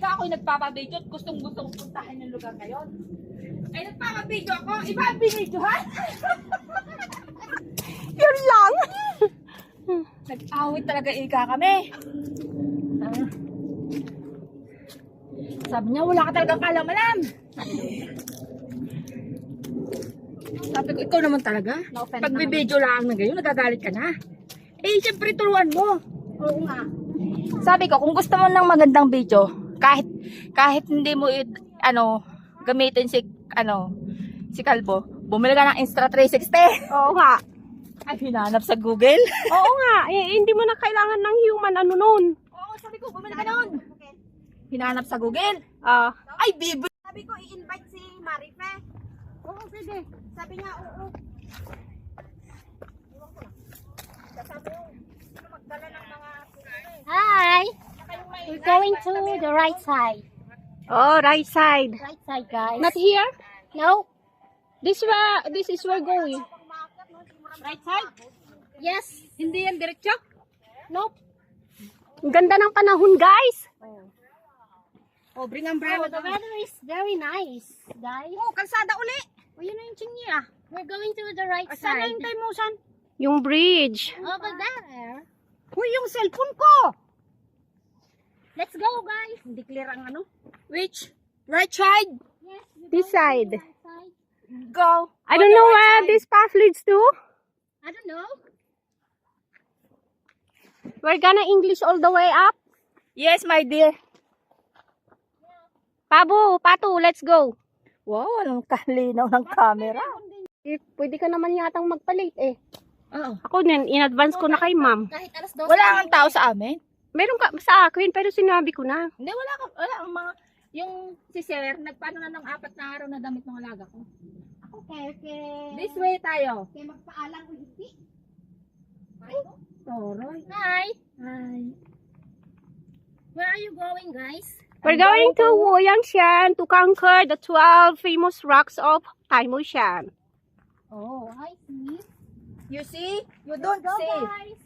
nga ako'y nagpapabidyo at gustong-gusto kong puntahan yung lugar ngayon. Ay, nagpapabidyo ako, iba ang binidyohan. Yun lang. Nag-awit talaga ika kami. Sabi niya, wala ka talagang kalamalan. Sabi ko, ikaw naman talaga. Pag bibidyo lang na gayon, nagagalit ka na. Eh, siyempre turuan mo. Oo nga. Sabi ko, kung gusto mo ng magandang video, kahit hindi mo gamitin si Kalbo, bumili ka ng Insta360. Oo nga. Ay, hinanap sa Google. Oo nga. Eh, hindi mo na kailangan ng human nun. Oo, sabi ko, bumili ka nun. Hinanap sa Google. Ah. Ay, bibi. Sabi ko, i-invite si Marife. Oo, pwede. Sabi niya, oo. Hi! We're going to the right side. Oh, right side. Right side, guys. Not here? No? This is where going. Right side? Yes. Hindi yan diretso. Nope. Ang ganda ng panahon, guys. Oh, bring Oh, umbrella. the weather is very nice, guys. Oh, kalsada uli. Oh, yun na yung chingy ah. We're going to the right Sana side. yung Taymusan. Yung bridge. Over there. Uy, yung cellphone ko. Let's go, guys. Hindi clear ang ano. Which? Right side? Yes. we're This going to side. the right side. Go. I don't know where this path leads to. I don't know. We're gonna English all the way up. Yes, my dear. Pabu, Patu, let's go. Wow, walang kalinaw ng camera. Eh, pwede ka naman yatang magpalit eh. Oo. Ako din, in advance ko na kay ma'am. Kahit alas 12. Wala kang tao sa amin. Meron ka sa akin, pero sinabi ko na. Hindi, wala ang mga, yung si Sir, nagpaano na ng 4 na araw na damit ng alaga ko. Okay. This way tayo. Okay, magpaalam ko hindi. Toroy. Hi. Hi. Where are you going, guys? We're going to Wuyangshan to conquer the 12 famous rocks of Taimushan. Oh, I see. You see? You don't Go, see. guys.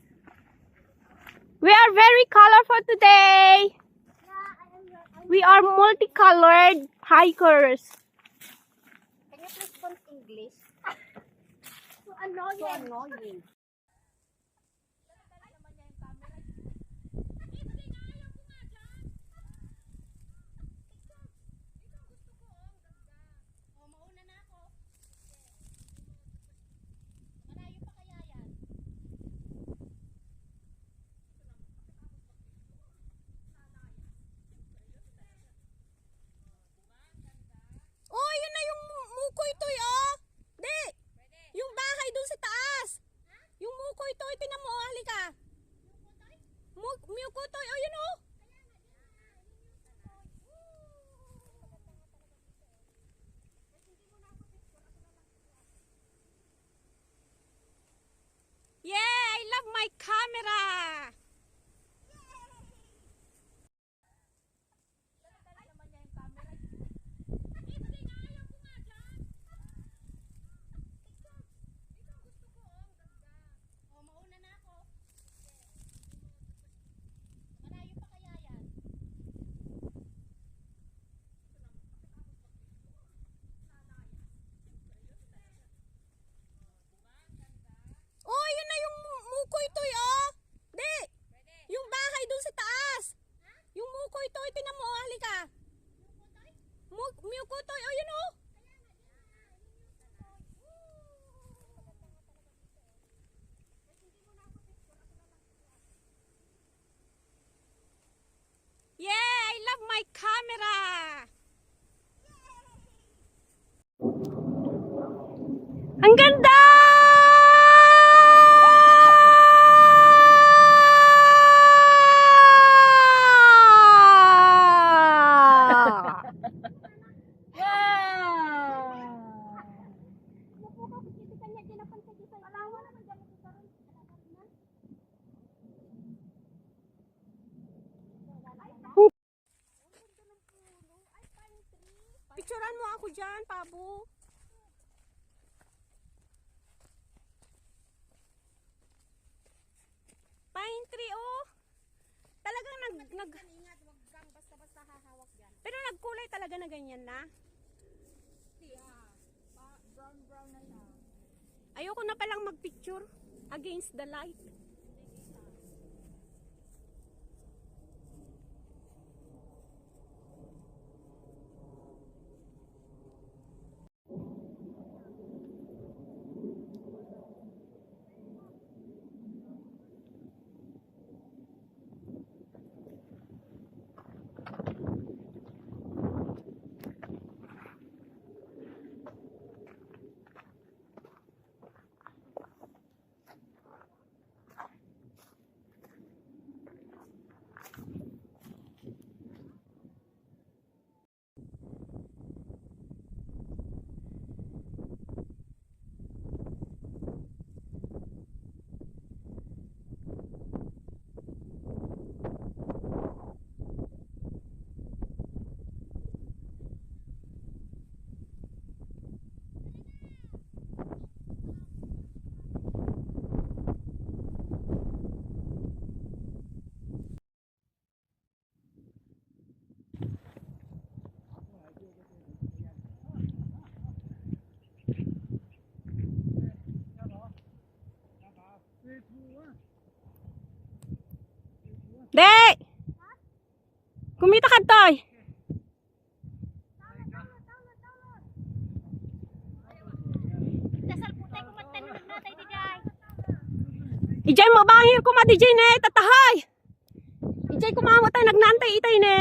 We are very colorful today. We are multicolored hikers. Can you please speak English? So annoying. Oh, yun na yung mukoy toy, oh. Di. Yung bahay dun sa taas. Yung mukoy toy, tinan mo, oh, halika. Mukoy toy, oh, yun, oh. Yeah, I love my camera. Oh, yun na yung mukoy toy, oh. Di. Yung bahay dun sa taas. Yung mukoy toy, tinan mo, oh, halika. Mukoy toy, oh, yun, oh. Yeah, I love my camera. Ang ganda! Picturean mo ako dyan, Pabu. Pine tree, oh. Talagang nag... Ingat, wag kang basta-basta hahawak. talaga na ganyan na? Ayoko na palang magpicture against the light. Dek! Kumita ka toy! Dasal po tayo kumatanong natin di jay. Ijay mo bangir ko ma DJ ne, tatahay! Ijay kumamo tayo, nagnantay itay ne.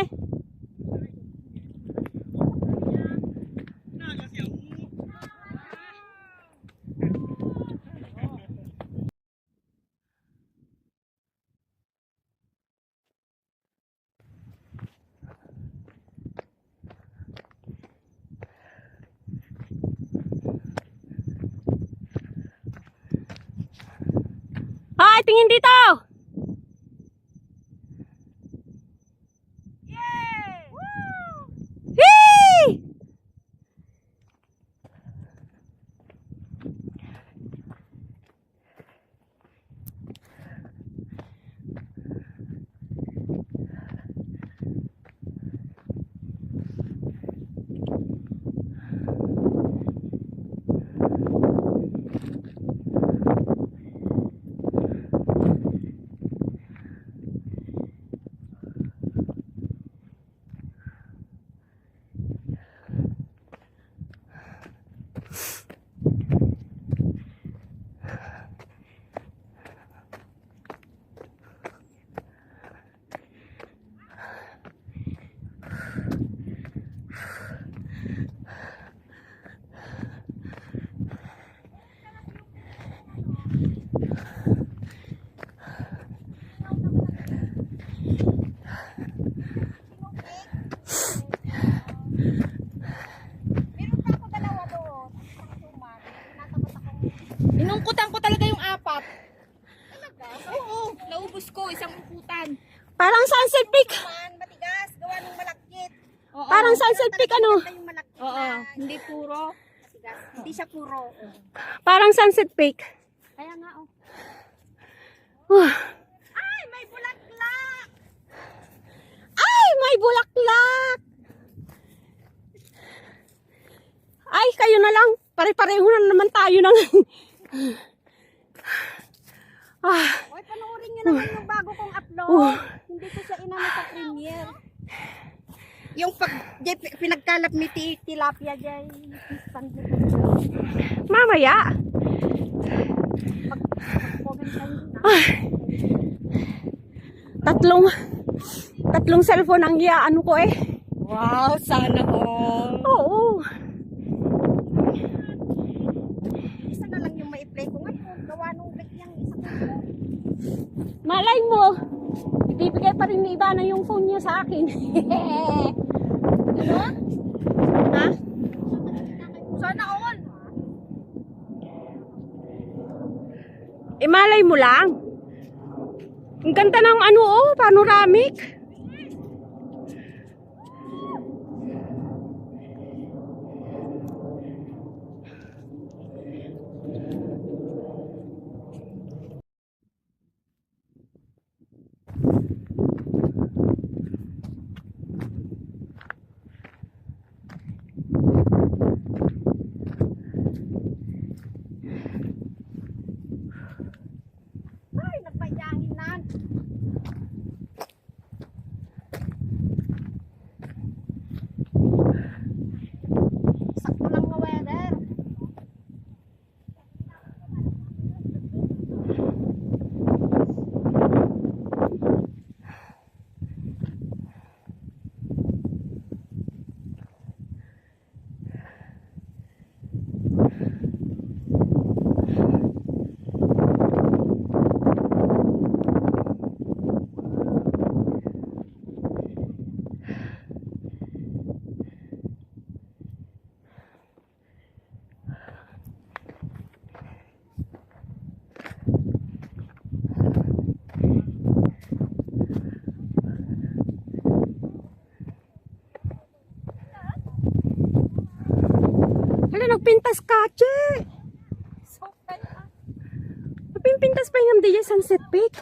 Hoy, tingin dito! Yay! Woo! Hee! Inungkutan ko talaga yung apat. Oo, naubos ko isang uputan. Parang sunset peak. Matigas, gawa ng malakit. Oo. Parang sunset peak ano. Yung malakit Oo, hindi puro. matigas. Hindi siya puro. Parang sunset peak. Kaya nga oh. Uh. Ay, may bulaklak! Ay, may bulaklak! Ay, kayo na lang. Pare-pareho na naman tayo ng... Oy, panoorin nyo naman yung bago kong upload. Hindi ko siya inano sa premiere. Yung pag pinagkalap ni tilapia dyan. Mamaya. Comment kayo na. Tatlong cellphone ang ano ko eh. Wow, sana all. Oo. Isa na lang yung mai-play ko ngayon. Gawa nung break yung isa ko. Malay mo. Ibibigay pa rin ni iba na yung phone niya sa akin. Ano? Ha? Sana all. Malay mo lang. Ang ganda ng ano oh, panoramic. nagpintas ka, che. Napimpintas pa yung DJ Sunset Peak.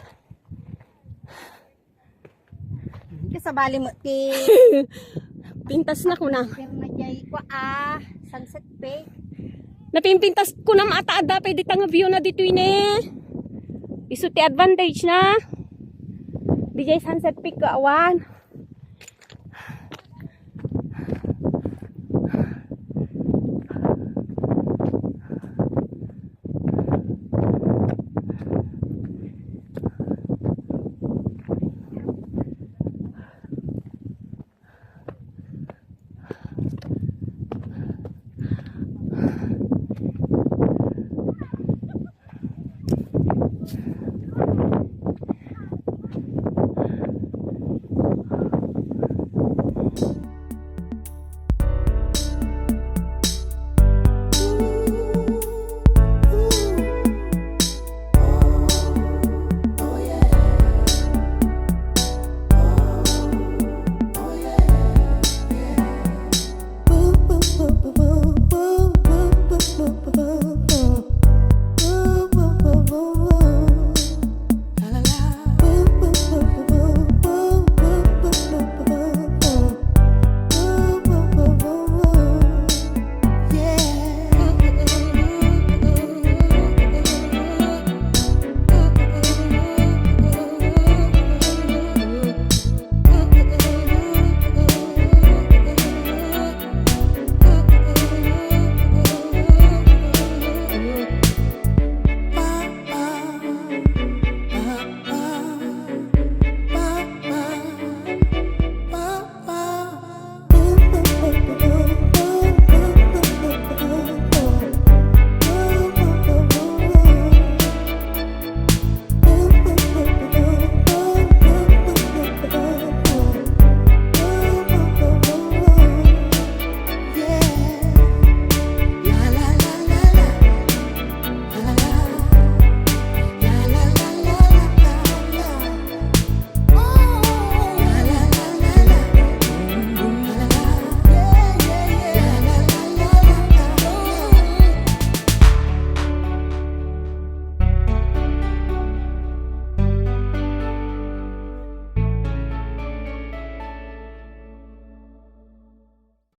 Kasabali mo ti Pintas na ko na. Permajay ko Sunset Peak. Napimpintas ko na mataada. Pwede tanga view na dito ini. Isu ti advantage na. DJ Sunset Peak ka awan.